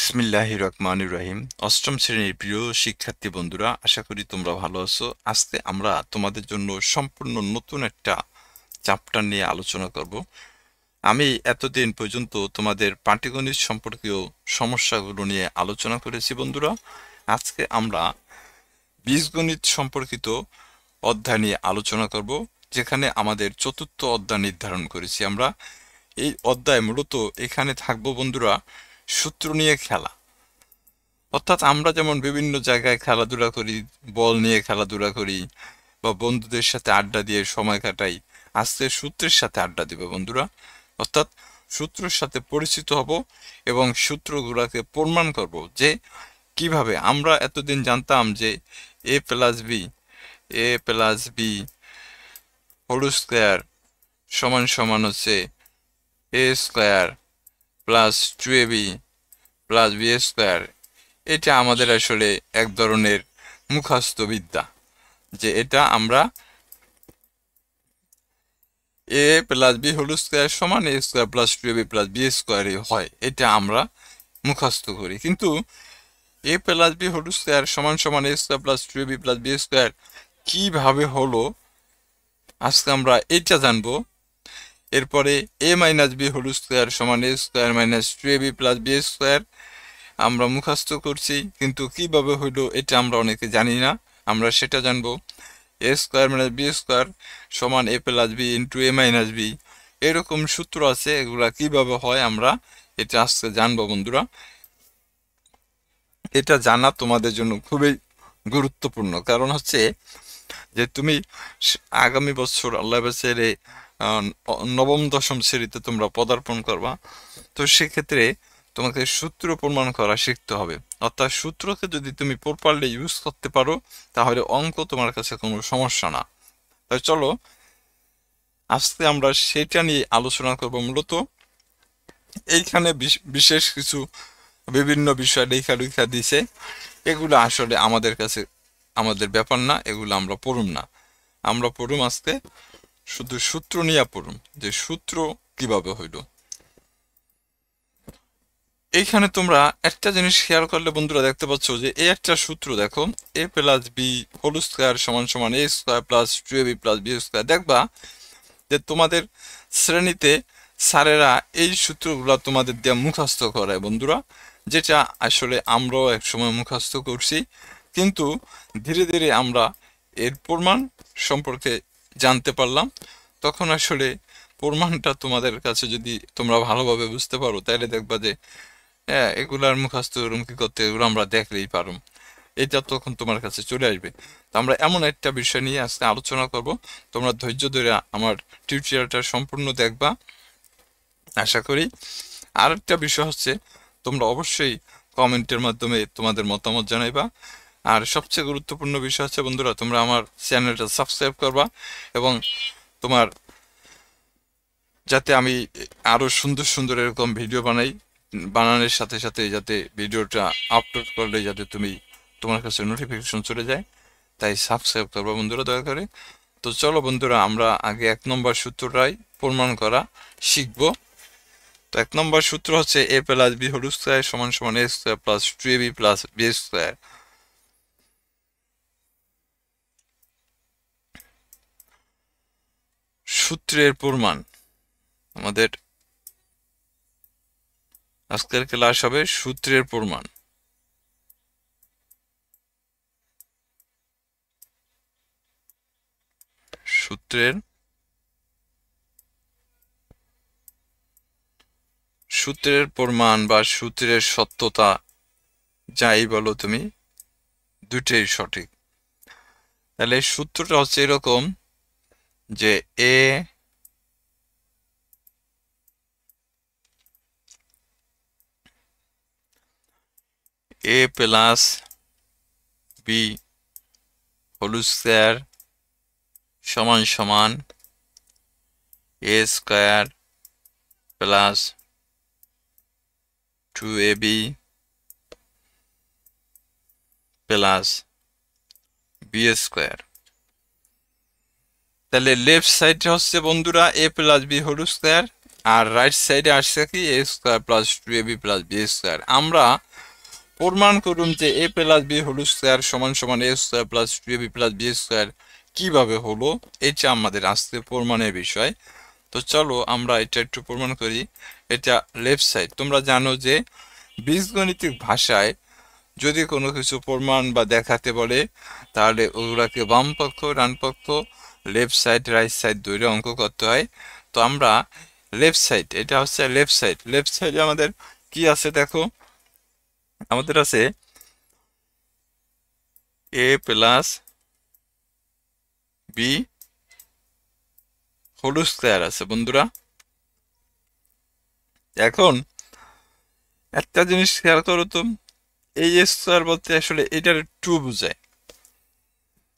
বিসমিল্লাহির রহমানির রহিম। অষ্টম শ্রেণীর প্রিয় শিক্ষার্থী বন্ধুরা, আশা করি তোমরা ভালো আছো। আজকে আমরা তোমাদের জন্য সম্পূর্ণ নতুন একটা চ্যাপ্টার নিয়ে আলোচনা করব। আমি এতদিন পর্যন্ত তোমাদের পাটিগণিত সম্পর্কীয় সমস্যাগুলো নিয়ে আলোচনা করেছি বন্ধুরা। আজকে আমরা বীজগণিত সম্পর্কিত অধ্যায় নিয়ে আলোচনা করব, যেখানে আমাদের চতুর্থ অধ্যায় নির্ধারণ করেছি আমরা। এই অধ্যায় মূলত এখানে থাকবো বন্ধুরা সূত্র নিয়ে খেলা। অর্থাৎ আমরা যেমন বিভিন্ন জায়গায় খেলাধুলা করি, বল নিয়ে খেলাধুলা করি বা বন্ধুদের সাথে আড্ডা দিয়ে সময় কাটাই, আজকে সূত্রের সাথে আড্ডা দিব বন্ধুরা। অর্থাৎ সূত্রের সাথে পরিচিত হব এবং সূত্রগুলোকে প্রমাণ করব যে কিভাবে আমরা এতদিন জানতাম যে A plus B whole square সমান সমান হচ্ছে A square plus 2ab plus B square. এটা আমাদের আসলে এক ধরনের মুখস্থ বিদ্যা, যে এটা আমরা A plus B whole square সমান A square plus 2ab plus B স্কোয়ারই হয়, এটা আমরা মুখস্থ করি। কিন্তু A plus B whole square সমান সমান A square plus 2ab plus B square কিভাবে হলো আজকে আমরা এটা জানবো। এরপরে A minus B whole square সমান A square minus 2ab plus B square আমরা মুখস্থ করছি, কিন্তু কিভাবে হইলো এটা আমরা অনেকে জানি না। আমরা সেটা জানবো। এ স্কোয়ার মাইনাস বি স্কোয়ার সমান এ প্লাস বি ইন্টু এ মাইনাস বি, এরকম সূত্র আছে, এগুলা কিভাবে হয় আমরা এটা আজকে জানবো বন্ধুরা। এটা জানা তোমাদের জন্য খুবই গুরুত্বপূর্ণ, কারণ হচ্ছে যে তুমি আগামী বছর আল্লাহ বাছাইয়ে নবম দশম শ্রেণীতে তোমরা পদার্পণ করবা। তো সেক্ষেত্রে তোমাকে সূত্র প্রমাণ করা শিখতে হবে। অর্থাৎ সূত্রকে যদি তুমি প্রপারলি ইউজ করতে পারো, তাহলে অঙ্ক তোমার কাছে কোনো সমস্যা না। তাই চলো আজকে আমরা সেটা নিয়ে আলোচনা করব। মূলত এইখানে বিশেষ কিছু বিভিন্ন বিষয় লেখা দিছে, এগুলো আসলে আমাদের কাছে আমাদের ব্যাপার না, এগুলো আমরা পড়ুম না। আমরা পড়ুম আজকে শুধু সূত্র নিয়ে পড়ুম, যে সূত্র কিভাবে হইল। এইখানে তোমরা একটা জিনিস খেয়াল করলে বন্ধুরা দেখতে পাচ্ছ যে এই একটা সূত্র দেখো, A plus B whole square সমান সমান A square plus 2ab plus B square. দেখবা যে তোমাদের শ্রেণীতে স্যারেরা এই সূত্রগুলো তোমাদের দিয়ে মুখস্থ করায় বন্ধুরা, যেটা আসলে আমরাও একসময় মুখস্থ করছি, কিন্তু ধীরে ধীরে আমরা এর প্রমাণ সম্পর্কে জানতে পারলাম। তখন আসলে প্রমাণটা তোমাদের কাছে যদি তোমরা ভালোভাবে বুঝতে পারো, তাহলে দেখবা যে হ্যাঁ, এগুলার মুখস্থ কি করতে, এগুলো আমরা দেখলেই পারো, এটা তখন তোমার কাছে চলে আসবে। তো আমরা এমন একটা বিষয় নিয়ে আজকে আলোচনা করব। তোমরা ধৈর্য ধরে আমার টিউটোরিয়ালটা সম্পূর্ণ দেখবা আশা করি। আর একটা বিষয় হচ্ছে, তোমরা অবশ্যই কমেন্টের মাধ্যমে তোমাদের মতামত জানাইবা। আর সবচেয়ে গুরুত্বপূর্ণ বিষয় হচ্ছে বন্ধুরা, তোমরা আমার চ্যানেলটা সাবস্ক্রাইব করবা, এবং তোমার যাতে আমি আরো সুন্দর সুন্দর এরকম ভিডিও বানানোর সাথে সাথে যাতে ভিডিওটা আপলোড করলে যাতে তোমার কাছে নোটিফিকেশন চলে যায়, তাই সাবস্ক্রাইব করবা বন্ধুরা দয়া করে। তো চলো বন্ধুরা, আমরা আগে 1 নম্বর সূত্রটাই প্রমাণ করা শিখব। তো 1 নম্বর সূত্র হচ্ছে A plus B whole square সমান সমান A square plus 2ab plus B square. সূত্রের প্রমাণ আমাদের আজকের ক্লাস হবে সূত্রের প্রমাণ। সূত্রের প্রমাণ বা সূত্রের সত্যতা যাই বলো তুমি, দুটোই সঠিক। তাহলে সূত্রটা হচ্ছে এরকম যে A plus B whole square সমান সমান A square plus 2ab plus B square. তাহলে লেফট সাইডে হচ্ছে বন্ধুরা A plus B whole square, আর রাইট সাইডে আসছে কি A square plus 2ab plus B square. আমরা প্রমাণ করুন যে A plus B whole square সমান সমান A square plus two A B plus B square কিভাবে হলো, এটা আমাদের আজকে প্রমাণের বিষয়। তো চলো আমরা এটা একটু প্রমাণ করি। এটা লেফট সাইড। তোমরা জানো যে বীজগণিতিক ভাষায় যদি কোনো কিছু প্রমাণ বা দেখাতে বলে তাহলে ওগুলাকে বাম পক্ষ ডান পক্ষ লেফট সাইড রাইট সাইড ধরে অঙ্ক করতে হয়। তো আমরা লেফট সাইড, এটা হচ্ছে লেফট সাইড। লেফট সাইডে আমাদের কি আছে দেখো, আমাদের আছে এ প্লাস বি হোল স্কয়ার আছে বন্ধুরা। এখন একটা জিনিস খেয়াল করো তো, এই স্কয়ার বলতে আসলে এটার টু বোঝায়।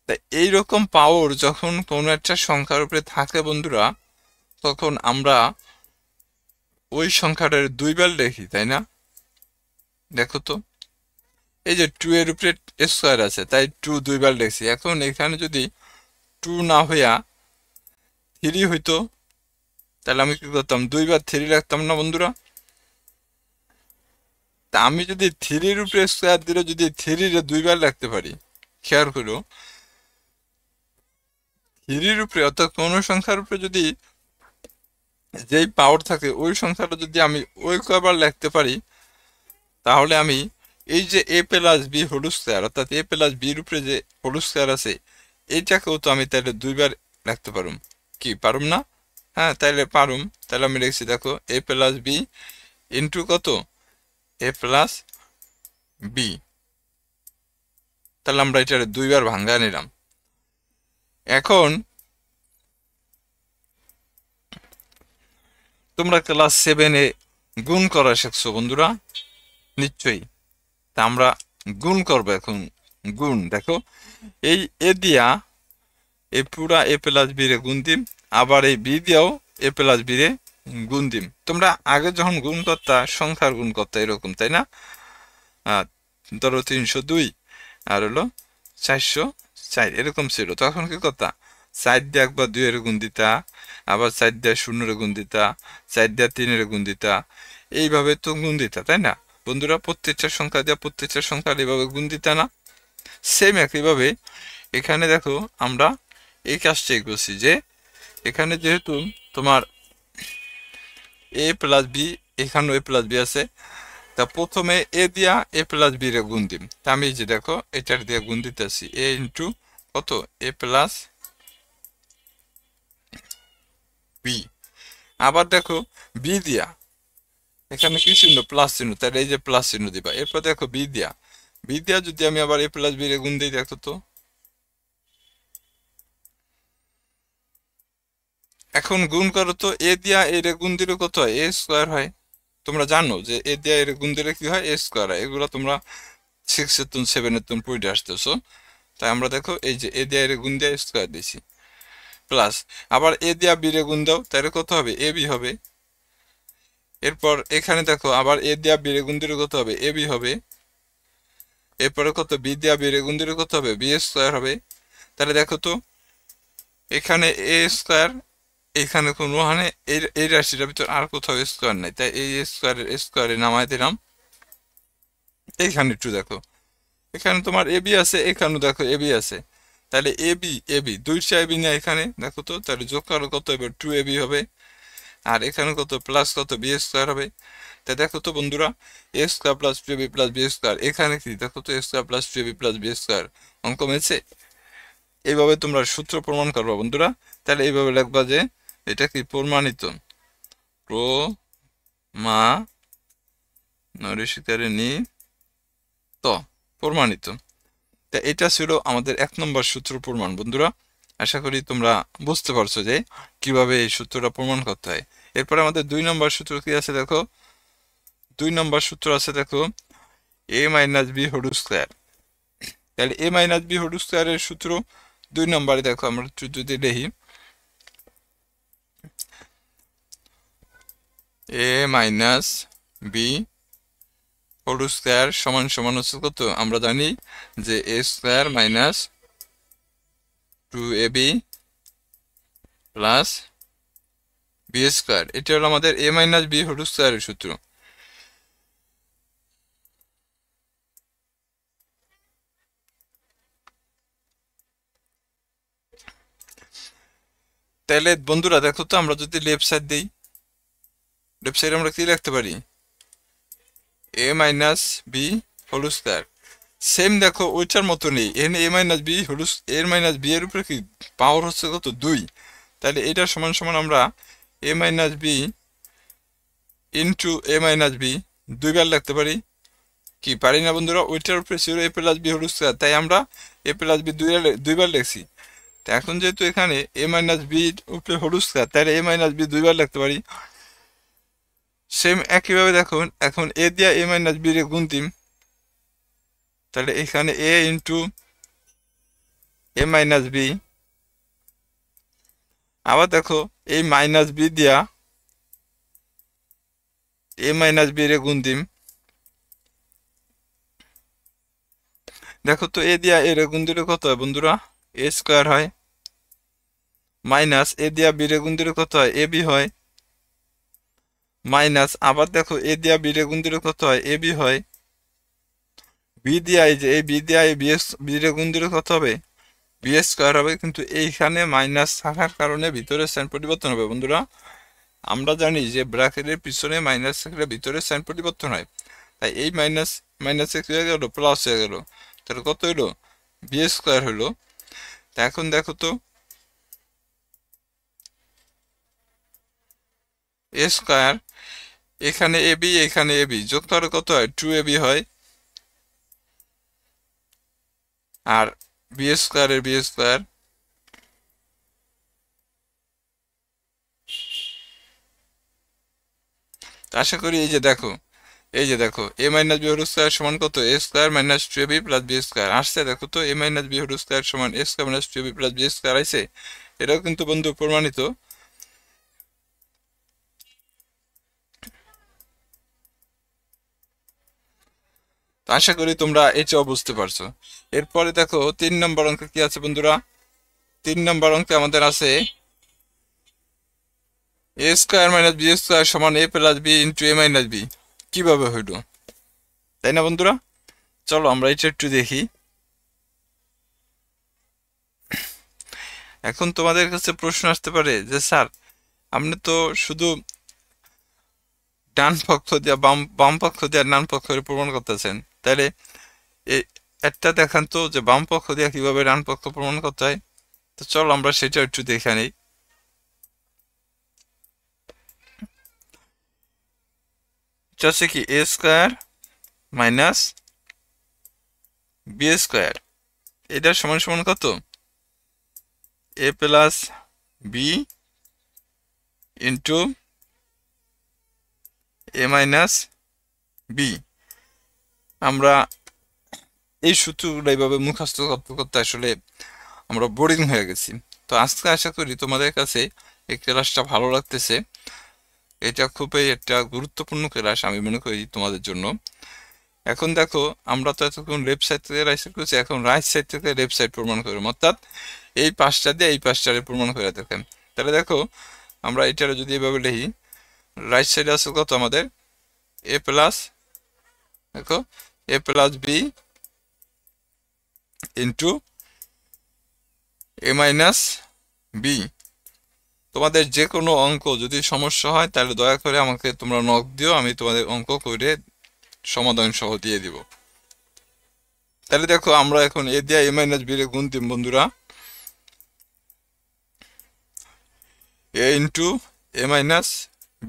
তাই এইরকম পাওয়ার যখন কোনো একটা সংখ্যার উপরে থাকে বন্ধুরা, তখন আমরা ওই সংখ্যাটার দুইবার লিখি, তাই না? দেখো তো, এই যে টু এর উপরে স্কয়ার আছে তাই টু দুইবার লিখছি। এখন এখানে যদি টু না হইয়া থ্রি হইতো তাহলে আমি কি করতাম, দুইবার থ্রি রাখতাম না বন্ধুরা? তা আমি যদি থ্রির উপরে স্কয়ার দিলে যদি থ্রির দুইবার রাখতে পারি, খেয়াল করো, থ্রির উপরে অর্থাৎ কোনো সংখ্যার উপরে যদি যেই পাওয়ার থাকে ওই সংখ্যাটা যদি আমি ওই কয়বার লিখতে পারি, তাহলে আমি এই যে A plus B whole square অর্থাৎ এ প্লাস বির উপরে যে হোল স্কয়ার আছে এইটাকেও তো আমি তাহলে দুইবার রাখতে পারুম। কি পারুম না? হ্যাঁ, তাইলে পারুম। তাহলে আমি লিখছি দেখো এ প্লাস বি ইন্টু কত, এ প্লাস বি। তাহলে আমরা এটা দুইবার ভাঙ্গা নিলাম। এখন তোমরা ক্লাস 7-এ গুণ করা শিখছো বন্ধুরা নিশ্চয়ই। তা আমরা গুণ করবো এখন। গুণ দেখো, এই এ দিয়া এই পুরা এ প্লাস বি রে গুণ দিম, আবার এই বি দিয়াও এ প্লাস বি রে গুণ দিম। তোমরা আগে যখন গুণ করতা সংখ্যার গুণ করতা এরকম, তাই না? ধরো 302 আর হলো 404 এরকম ছিল। তখন কি করতা, 4 দিয়ে একবার 2 এর গুণ দিতা, আবার 4 দিয়ে 0 এর গুণ দিতা, 4 দিয়ে 3 এর গুণ দিতা, এইভাবে তো গুণ দিতা, তাই না বন্ধুরা? প্রত্যেকটা সংখ্যা দিয়ে প্রত্যেকটা সংখ্যার এইভাবে গুণ দিতা না? সেম একইভাবে এখানে দেখো আমরা এই কাজটাই করছি যে এখানে যেহেতু তোমার এ প্লাস বি, এখানেও এ প্লাস বি আছে, তা প্রথমে এ দিয়া এ প্লাস বি রে গুণ দিম। তা আমি যে দেখো এটার দিয়ে গুণ দিতেছি এ ইন্টু কত, এ প্লাস বি। আবার দেখো বি দিয়া, এখানে কি চিহ্ন, প্লাস চিহ্ন, তাহলে এই যে প্লাস চিহ্ন দিবা। এরপর দেখো বি দিয়া, বি দিয়া যদি আমি আবার এ প্লাস বি রে গুণ দিই, দেখো তো এখন গুণ করো তো, এ দিয়া এ রে গুণ দিলে কত হয়, এ স্কোয়ার হয়। তোমরা জানো যে এ দিয়া এ রে গুণ দিলে কি হয়, এ স্কোয়ার হয়। এগুলো তোমরা 6-এর তুন 7-এর তুন পড়ে আসতেছো। তাই আমরা দেখো এই যে এ দিয়া এ রে গুণ দিয়ে স্কোয়ার দিছি, প্লাস আবার এ দিয়া বি রে গুণ দাও, তাহলে কত হবে, এ বি হবে। এরপর এখানে দেখো আবার এ দিয়া বি রে গুণ দিলে কত হবে, এ বি হবে। এরপরে কত, বি দিয়া বি রে গুণ দিলে কত হবে, বি স্কোয়ার হবে। তাহলে দেখো তো এখানে এ স্কোয়ার, এখানে কোনো মানে এই রাশিটার ভিতর আর কোথাও স্কোয়ার নাই, তাই এই স্কোয়ারে নামাই দিলাম। এইখানে একটু দেখো, এখানে তোমার এ বি আছে, এখানেও দেখো এ বি আছে, তাহলে এ বি দুইটা এ বি না এখানে দেখো তো, তাহলে যোগ করো কত হবে, 2ab হবে। আর এখানে কত, প্লাস কত, বি স্কোয়ার হবে। তাই দেখো তো বন্ধুরা, A square plus 2ab plus B square, এখানে কি দেখো তো, A square plus 2ab plus B square অঙ্ক মেছে। এইভাবে তোমরা সূত্র প্রমাণ করবা বন্ধুরা। তাহলে এইভাবে লিখবা যে এটা কি প্রমাণিত, প্রমাণিত। তা এটা ছিল আমাদের 1 নম্বর সূত্র প্রমাণ বন্ধুরা। আশা করি তোমরা বুঝতে পারছো যে কিভাবে এই সূত্রটা প্রমাণ করতে হয়। এরপরে আমাদের 2 নম্বর সূত্র কি আছে দেখো, 2 নম্বর সূত্র আছে দেখো A minus B whole square. তাহলে এ মাইনাস বি হোল স্কয়ারের সূত্র 2 নম্বরে দেখো আমরা যদি লিখি, A minus B whole square সমান সমান হচ্ছে কত, আমরা জানি যে A square minus 2ab plus B square. এটা হলো আমাদের এ মাইনাস বি হোল স্কয়ারের সূত্র। তাহলে বন্ধুরা দেখো তো, আমরা যদি লেফট সাইড দিই, লেফট সাইড আমরা কি লিখতে পারি? A minus B whole square. Same দেখো ওইটার মতো নেই, এখানে এ মাইনাস বি হোল, এর মাইনাস বি এর উপরে কি পাওয়ার হচ্ছে কত? 2। তাহলে এটা সমান সমান আমরা এ মাইনাস বি ইন্টু এ মাইনাস বি 2 বার লিখতে পারি। কি পারি না বন্ধুরা? ওইটার উপরে ছিল এ প্লাস বি হোল স্কয়ার, তাই আমরা এ প্লাস বি 2 বার লিখছি। তো এখন যেহেতু এখানে এ মাইনাস বি উপরে হোল স্কয়ার, তাহলে এ মাইনাস বি 2 বার লিখতে পারি। সেম একইভাবে দেখুন, এখন এ দিয়া এ মাইনাস বি রে গুণ দিম, তাহলে এখানে এ ইন্টু এ মাইনাস বি, আবার দেখো এই মাইনাস বি দিয়া এ মাইনাস বি রে গুণ দিম। দেখো তো এ দিয়া এ রে গুণ দিলে কত হয় বন্ধুরা? এ স্কয়ার হয়। মাইনাস এ দিয়া বি রে গুণ দিলে কত হয়? এ বি হয়। মাইনাস আবার দেখো এ দিয়া বি রে গুণ দিলে কত হয়? এ বি হয়। বি দিয়া এই যে এই বি দিয়া এই বি রে গুণ দিলে কত হবে? বি স্কয়ার হবে। কিন্তু এইখানে মাইনাস থাকার কারণে ভিতরে সাইন পরিবর্তন হবে বন্ধুরা। আমরা জানি যে ব্র্যাকেটের পিছনে মাইনাস থাকলে ভিতরে সাইন পরিবর্তন হয়, তাই এই মাইনাস মাইনাসে কি হয়ে গেল? প্লাস হয়ে গেল। তাহলে কত হইলো? বি স্কয়ার হইলো। তা এখন দেখো তো, এ স্কয়ার, এখানে এ বি এখানে এ বি যোগ করে কত হয়? 2ab হয়। আর বি স্কয়ার এর বি স্কয়ার, আশা করি এই যে দেখো, এই যে দেখো A minus B whole square সমান কত? A square minus 2ab plus B square আসছে। দেখো তো A minus B whole square সমান A square minus 2ab plus B square আইছে। এটাও কিন্তু বন্ধু প্রমাণিত। তো আশা করি তোমরা এটাও বুঝতে পারছো। এরপরে দেখো 3 নম্বর অঙ্ক কি আছে বন্ধুরা? 3 নম্বর অঙ্কে আমাদের আছে এ স্কয়ার মাইনাস বি স্কয়ার সমান এ প্লাস বি ইন্টু এ মাইনাস বি। কিভাবে হইল, তাই না বন্ধুরা? চলো আমরা এটা একটু দেখি। এখন তোমাদের কাছে প্রশ্ন আসতে পারে যে স্যার, আপনি তো শুধু ডান পক্ষ দিয়ে বাম পক্ষ দিয়ে ডান পক্ষের প্রমাণ করতেছেন, তাহলে এই একটা দেখান তো যে বাম পক্ষ দিয়ে কিভাবে ডান পক্ষ প্রমাণ করতে হয়। তো চলো আমরা সেটা একটু দেখে নিই। এটা হচ্ছে কি এ স্কয়ার মাইনাস বি স্কয়ার, এটার সমান সমান কত? এ প্লাস বি ইন্টু এ মাইনাস বি। আমরা এই সূত্রগুলো এইভাবে মুখস্থ করতে করতে আসলে আমরা বোরিং হয়ে গেছি। তো আজকে আশা করি তোমাদের কাছে এই ক্লাসটা ভালো লাগতেছে। এটা খুবই একটা গুরুত্বপূর্ণ ক্লাস আমি মনে করি তোমাদের জন্য। এখন দেখো, আমরা তো এতক্ষণ লেফট সাইড থেকে রাইট সাইড করছি, এখন রাইট সাইড থেকে লেফট সাইড প্রমাণ করবো, অর্থাৎ এই পাঁচটা দিয়ে এই পাঁচটারে প্রমাণ করে দেখেন। তাহলে দেখো আমরা এটারে যদি এভাবে লিখি, রাইট সাইডে আছে কত আমাদের? এ প্লাস, দেখো A plus B into A minus B. তোমাদের যে কোনো অঙ্ক যদি সমস্যা হয় তাহলে দয়া করে আমাকে তোমরা নক দিও, আমি তোমাদের অঙ্ক করে সমাধান সহ দিয়ে দিব। তাহলে দেখো আমরা এখন এ দিয়ে এ মাইনাস বি রে গুণ দিম বন্ধুরা। এ ইন্টু এ মাইনাস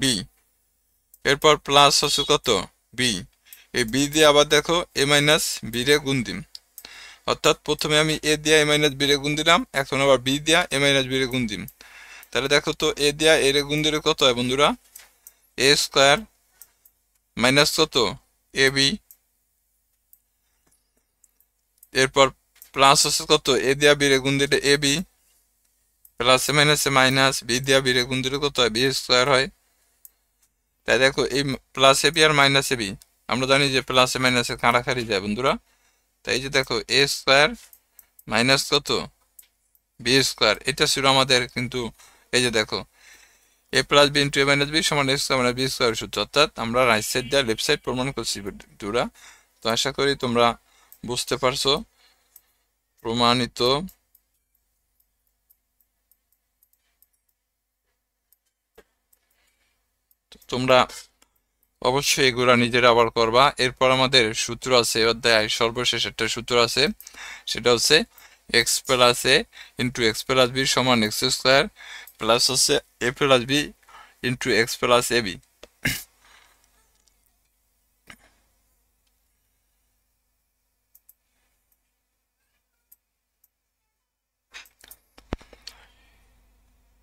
বি, এরপর প্লাস হচ্ছে কত? বি। এই বি দিয়ে আবার দেখো এ মাইনাস বি রে গুণ দিম, অর্থাৎ প্রথমে আমি এ দিয়া এ মাইনাস বি রে গুণ দিলাম, এখন আবার বি দিয়া এ মাইনাস বি রে গুণ দিম। তাহলে দেখো তো এ দিয়া এ রে গুণ দিলে কত হয় বন্ধুরা? এ স্কয়ার মাইনাস কত? এ বি, এরপর প্লাস হচ্ছে কত? এ দিয়া বি রে গুণ দিলে এ বি, প্লাস এ মাইনাস এ মাইনাস, বি দিয়া বি রে গুণ দিলে কত হয়? বি স্কয়ার হয়। তাই দেখো এই plus A B R minus A B, আমরা জানি যে প্লাস এ মাইনাসে কাটাকাটি যায় বন্ধুরা। তাই যে দেখো এ স্কয়ার মাইনাস কত? বি স্কয়ার, এটা ছিল আমাদের কিন্তু এই যে দেখো A plus B into A minus B সমান A square minus B square সূত্র, অর্থাৎ আমরা রাইট সাইড দিয়ে লেফট সাইড প্রমাণ করছি বন্ধুরা। তো আশা করি তোমরা বুঝতে পারছো। প্রমাণিত তোমরা অবশ্যই এগুলা নিজেরা আবার করবা। এরপর আমাদের সূত্র আছে অধ্যায় সর্বশেষ একটা সূত্র আছে, সেটা হচ্ছে X plus A into x plus B সমান এক্স স্কোয়ার প্লাস হচ্ছে A plus B into x plus A B.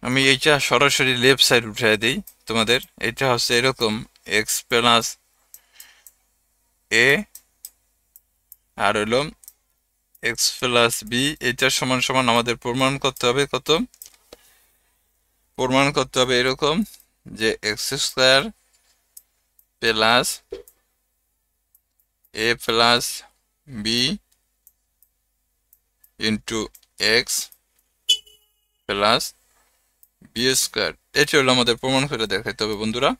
আমি এইটা সরাসরি লেফট সাইড উঠিয়ে দিই তোমাদের। এটা হচ্ছে এরকম এক্স প্লাস এ আর হলো এক্স প্লাস বি, এটা সমান সমান আমাদের প্রমাণ করতে হবে কত? প্রমাণ করতে হবে এরকম যে X square plus A plus B into x plus B square. এটি হলো আমাদের প্রমাণ করে দেখাইতে হবে বন্ধুরা।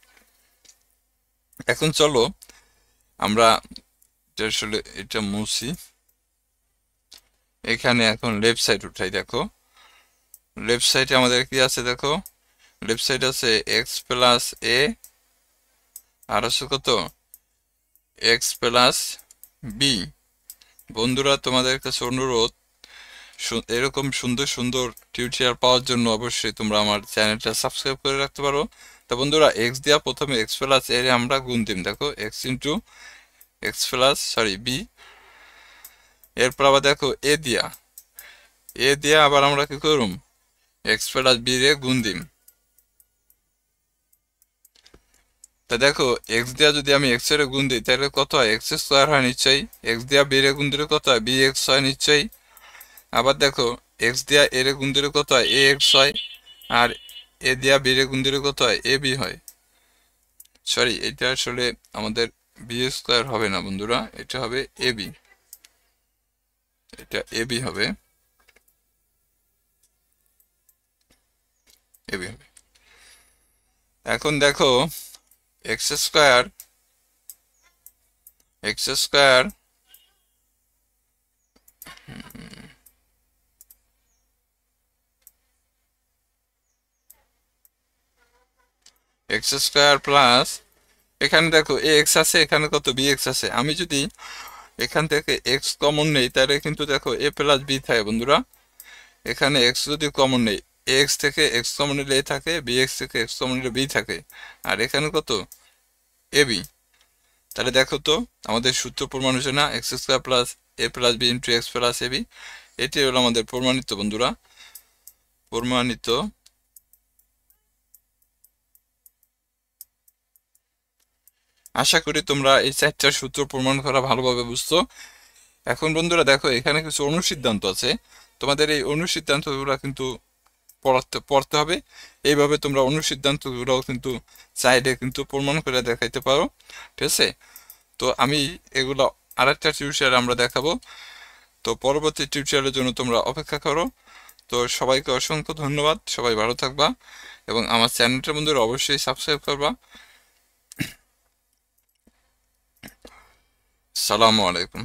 এখন চলো আমরা আসলে এটা মুছি, এখানে এখন লেফট সাইড উঠাই। দেখো লেফট সাইডে আমাদের কি আছে, দেখো লেফট সাইড আছে এক্স প্লাস এ আর আছে কত এক্স প্লাস বি। বন্ধুরা তোমাদের কাছে অনুরোধ, এরকম সুন্দর সুন্দর টিউটোরিয়াল পাওয়ার জন্য অবশ্যই তোমরা আমার চ্যানেলটা সাবস্ক্রাইব করে রাখতে পারো। তো বন্ধুরা এক্স দিয়া প্রথমে এক্স প্লাস এর আমরা গুণ দিম, দেখো x into x plus b. এরপর আবার দেখো এ দিয়া আবার আমরা কি করুম, এক্স প্লাস বি রে গুণ দিম। তা দেখো এক্স দিয়া যদি আমি এক্স এর গুণ দিই তাহলে কত হয়, এক্স স্কোয়ার হয় নিশ্চয়ই। এক্স দিয়া বি রে গুণ দিলে কত হয়, বি এক্স হয় নিশ্চয়ই। আবার দেখো এক্স দিয়া এ রে গুণ দিলে কত হয়, এ এক্স হয়। আর এ দিয়া বি রে গুণ দিলে কত হয়, এ বি হয়। সরি, এটা আসলে আমাদের বি স্কোয়ার হবে না বন্ধুরা, এটা হবে এ বি, এটা এ বি হবে, এ বি হবে। এখন দেখো x square x square x square plus, এখানে দেখো এ এক্স আছে, এখানে কত বি এক্স আছে। আমি যদি এখান থেকে এক্স কমন নেই তাহলে কিন্তু দেখো এ প্লাস বি থাকে বন্ধুরা। এখানে এক্স যদি কমন নেই, এ এক্স থেকে এক্স কমন নিলে এ থাকে, বি এক্স থেকে এক্স কমন নিলে বি থাকে, আর এখানে কত এ বি। তাহলে দেখো তো আমাদের সূত্র প্রমাণ হচ্ছে না, X square plus A plus B into x plus A B. এটি হলো আমাদের প্রমাণিত বন্ধুরা, প্রমাণিত। আশা করি তোমরা এই চারটা সূত্র প্রমাণ করা ভালোভাবে বুঝছো। এখন বন্ধুরা দেখো এখানে কিছু অনুসিদ্ধান্ত আছে, তোমাদের এই অনুসিদ্ধান্তগুলো কিন্তু পড়তে হবে। এইভাবে তোমরা অনুসিদ্ধান্তগুলোও কিন্তু চাইলে কিন্তু প্রমাণ করে দেখাইতে পারো, ঠিক আছে? তো আমি এগুলো আরেকটা টিউটোরিয়াল আমরা দেখাবো। তো পরবর্তী টিউটোরিয়ালের জন্য তোমরা অপেক্ষা করো। তো সবাইকে অসংখ্য ধন্যবাদ, সবাই ভালো থাকবা এবং আমার চ্যানেলটার বন্ধুরা অবশ্যই সাবস্ক্রাইব করবা। সালামু আলাইকুম।